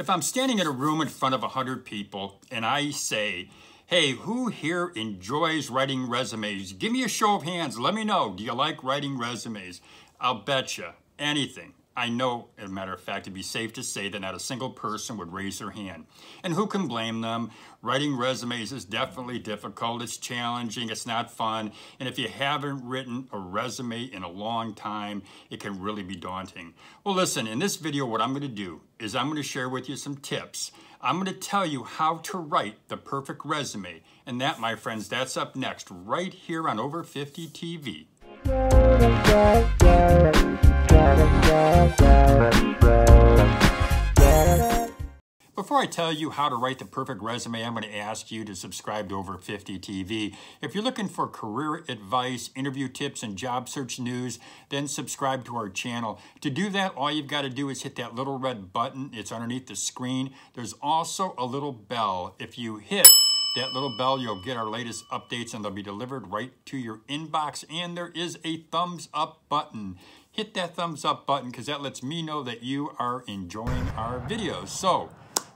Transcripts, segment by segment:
If I'm standing in a room in front of 100 people and I say, hey, who here enjoys writing resumes? Give me a show of hands. Let me know. Do you like writing resumes? I'll bet you anything. I know, as a matter of fact, it'd be safe to say that not a single person would raise their hand. And who can blame them? Writing resumes is definitely difficult. It's challenging. It's not fun. And if you haven't written a resume in a long time, it can really be daunting. Well, listen, in this video, what I'm going to do is I'm going to share with you some tips. I'm going to tell you how to write the perfect resume. And that, my friends, that's up next right here on Over 50 TV. Before I tell you how to write the perfect resume, I'm going to ask you to subscribe to Over 50 TV. If you're looking for career advice, interview tips, and job search news, then subscribe to our channel. To do that, all you've got to do is hit that little red button. It's underneath the screen. There's also a little bell. If you hit that little bell, you'll get our latest updates and they'll be delivered right to your inbox. And there is a thumbs up button. Hit that thumbs up button because that lets me know that you are enjoying our videos. So,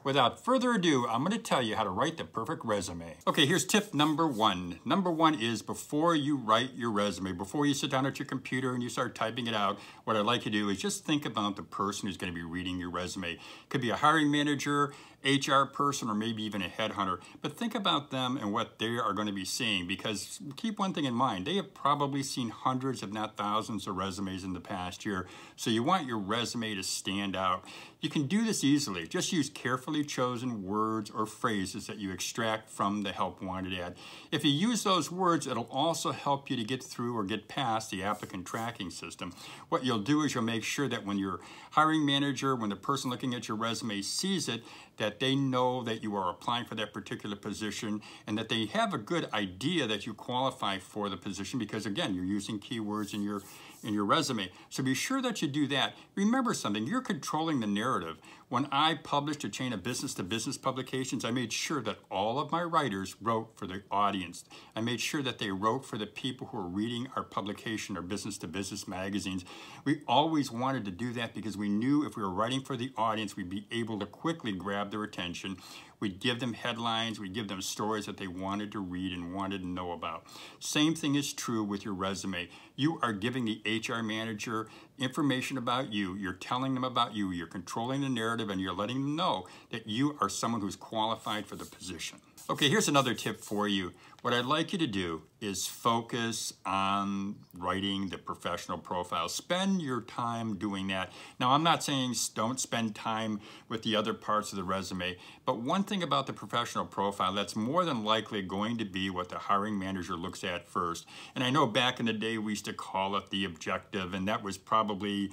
without further ado, I'm going to tell you how to write the perfect resume. Okay, here's tip number one. Number one is before you write your resume, before you sit down at your computer and you start typing it out, what I'd like you to do is just think about the person who's going to be reading your resume. It could be a hiring manager, HR person, or maybe even a headhunter. But think about them and what they are going to be seeing, because keep one thing in mind. They have probably seen hundreds, if not thousands, of resumes in the past year. So you want your resume to stand out. You can do this easily. Just use carefully chosen words or phrases that you extract from the Help Wanted ad. If you use those words, it'll also help you to get through or get past the applicant tracking system. What you'll do is you'll make sure that when your hiring manager, when the person looking at your resume sees it, that they know that you are applying for that particular position and that they have a good idea that you qualify for the position because, again, you're using keywords in your resume. So be sure that you do that. Remember something, you're controlling the narrative. When I published a chain of business-to-business publications, I made sure that all of my writers wrote for the audience. I made sure that they wrote for the people who are reading our publication, our business-to-business magazines. We always wanted to do that because we knew if we were writing for the audience, we'd be able to quickly grab their attention. We'd give them headlines, we'd give them stories that they wanted to read and wanted to know about. Same thing is true with your resume. You are giving the HR manager information about you, you're telling them about you, you're controlling the narrative, and you're letting them know that you are someone who's qualified for the position. Okay, here's another tip for you. What I'd like you to do is focus on writing the professional profile. Spend your time doing that. Now, I'm not saying don't spend time with the other parts of the resume, but one thing about the professional profile, that's more than likely going to be what the hiring manager looks at first. And I know back in the day, we used to call it the objective, and that was probably,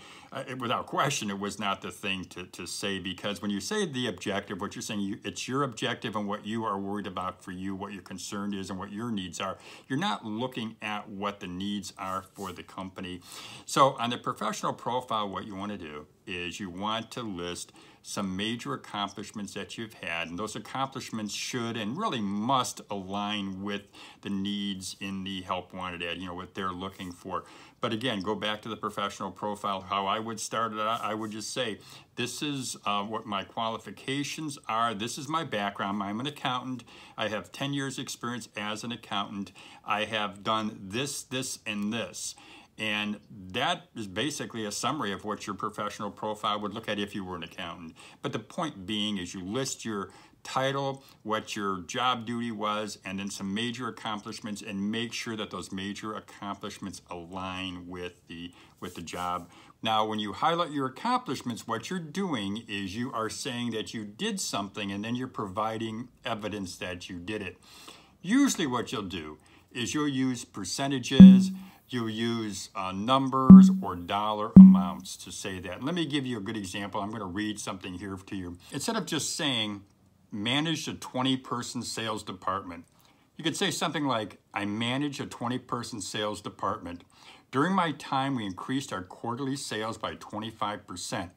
without question, it was not the thing to say, because when you say the objective, what you're saying, it's your objective and what you are worried about for you, what your concern is and what your needs are. You're not looking at what the needs are for the company. So on the professional profile, what you want to do is you want to list some major accomplishments that you've had, and those accomplishments should and really must align with the needs in the Help Wanted ad, what they're looking for. But again, go back to the professional profile. How I would start it out, I would just say, this is what my qualifications are. This is my background. I'm an accountant. I have 10 years experience as an accountant. I have done this, this, and this. And that is basically a summary of what your professional profile would look at if you were an accountant. But the point being is you list your title, what your job duty was, and then some major accomplishments, and make sure that those major accomplishments align with the job. Now, when you highlight your accomplishments, what you're doing is you are saying that you did something, and then you're providing evidence that you did it. Usually what you'll do is you'll use percentages, you'll use numbers or dollar amounts to say that. And let me give you a good example. I'm going to read something here to you. Instead of just saying, managed a 20-person sales department, you could say something like, I manage a 20-person sales department. During my time, we increased our quarterly sales by 25%.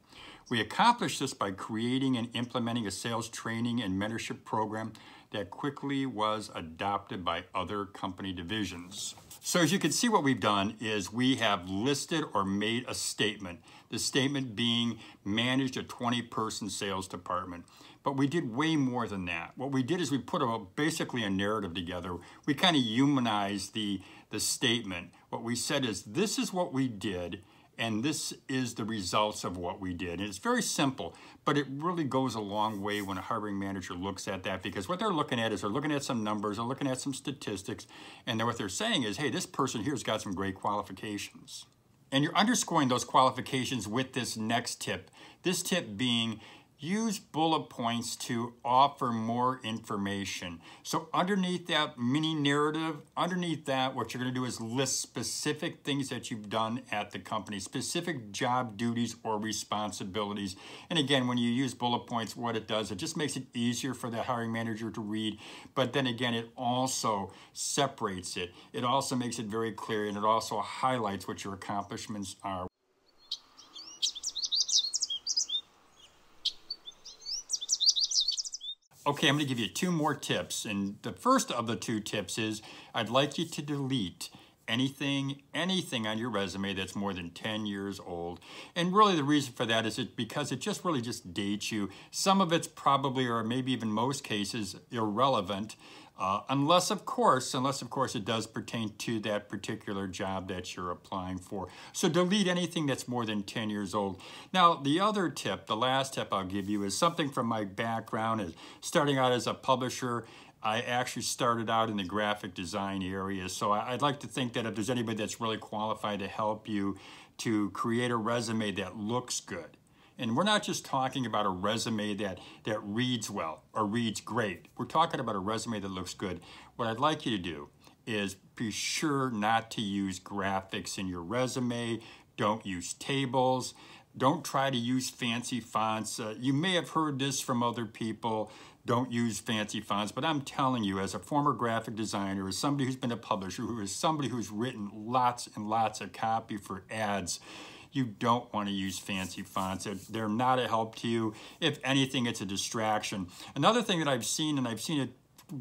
We accomplished this by creating and implementing a sales training and mentorship program that quickly was adopted by other company divisions. So as you can see, what we've done is we have listed or made a statement. The statement being managed a 20-person sales department. But we did way more than that. What we did is we put basically a narrative together. We kind of humanized the statement. What we said is, this is what we did, and this is the results of what we did. And it's very simple, but it really goes a long way when a hiring manager looks at that, because what they're looking at is they're looking at some numbers, they're looking at some statistics, and then what they're saying is, hey, this person here's got some great qualifications. And you're underscoring those qualifications with this next tip. This tip being, use bullet points to offer more information. So underneath that mini narrative, underneath that, what you're going to do is list specific things that you've done at the company, specific job duties or responsibilities. And again, when you use bullet points, what it does, it just makes it easier for the hiring manager to read. But then again, it also separates it. It also makes it very clear, and it also highlights what your accomplishments are. Okay, I'm going to give you 2 more tips. And the first of the 2 tips is I'd like you to delete anything on your resume that's more than 10 years old. And really the reason for that is because it just really just dates you. Some of it's probably, or maybe even most cases, irrelevant. Unless of course it does pertain to that particular job that you're applying for. So delete anything that's more than 10 years old. Now, the other tip, the last tip I'll give you, is something from my background. Is starting out as a publisher. I actually started out in the graphic design area. So I'd like to think that if there's anybody that's really qualified to help you to create a resume that looks good. And we're not just talking about a resume that reads well or reads great. We're talking about a resume that looks good. What I'd like you to do is be sure not to use graphics in your resume. Don't use tables. Don't try to use fancy fonts. You may have heard this from other people. Don't use fancy fonts, but I'm telling you, as a former graphic designer, as somebody who's been a publisher, who is somebody who's written lots and lots of copy for ads, you don't want to use fancy fonts. They're not a help to you. If anything, it's a distraction. Another thing that I've seen, and I've seen it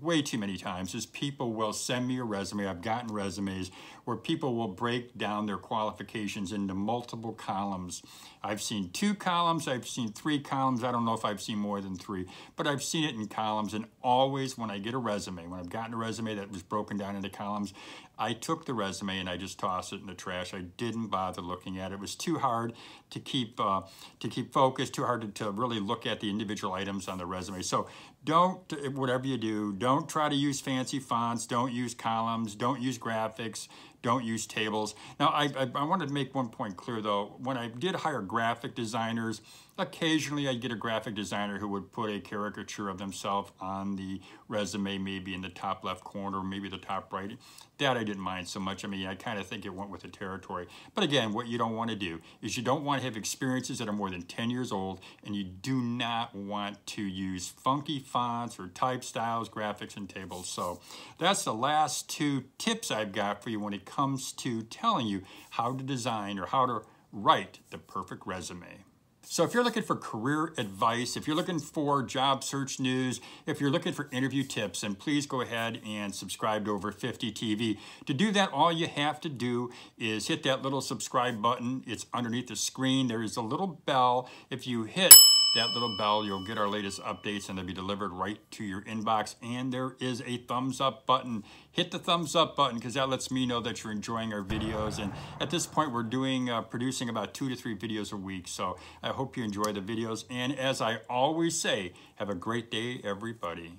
way too many times, is people will send me a resume. I've gotten resumes where people will break down their qualifications into multiple columns. I've seen 2 columns, I've seen 3 columns. I don't know if I've seen more than 3, but I've seen it in columns. And always when I get a resume, when I've gotten a resume that was broken down into columns, I took the resume and I just tossed it in the trash. I didn't bother looking at it. It was too hard to keep focused, too hard to really look at the individual items on the resume. So don't, whatever you do, don't try to use fancy fonts, don't use columns, don't use graphics, don't use tables. Now, I wanted to make one point clear, though. When I did hire graphic designers, occasionally I'd get a graphic designer who would put a caricature of themselves on the resume, maybe in the top left corner, maybe the top right. That I didn't mind so much. I mean, I kind of think it went with the territory. But again, what you don't want to do is you don't want to have experiences that are more than 10 years old, and you do not want to use funky fonts or type styles, graphics, and tables. So that's the last 2 tips I've got for you when it comes to telling you how to design or how to write the perfect resume. So if you're looking for career advice, if you're looking for job search news, if you're looking for interview tips, then please go ahead and subscribe to Over 50 TV. To do that, all you have to do is hit that little subscribe button. It's underneath the screen. There is a little bell. If you hit that little bell, you'll get our latest updates and they'll be delivered right to your inbox. And there is a thumbs up button. Hit the thumbs up button because that lets me know that you're enjoying our videos. And at this point, we're producing about 2 to 3 videos a week. So I hope you enjoy the videos. And as I always say, have a great day, everybody.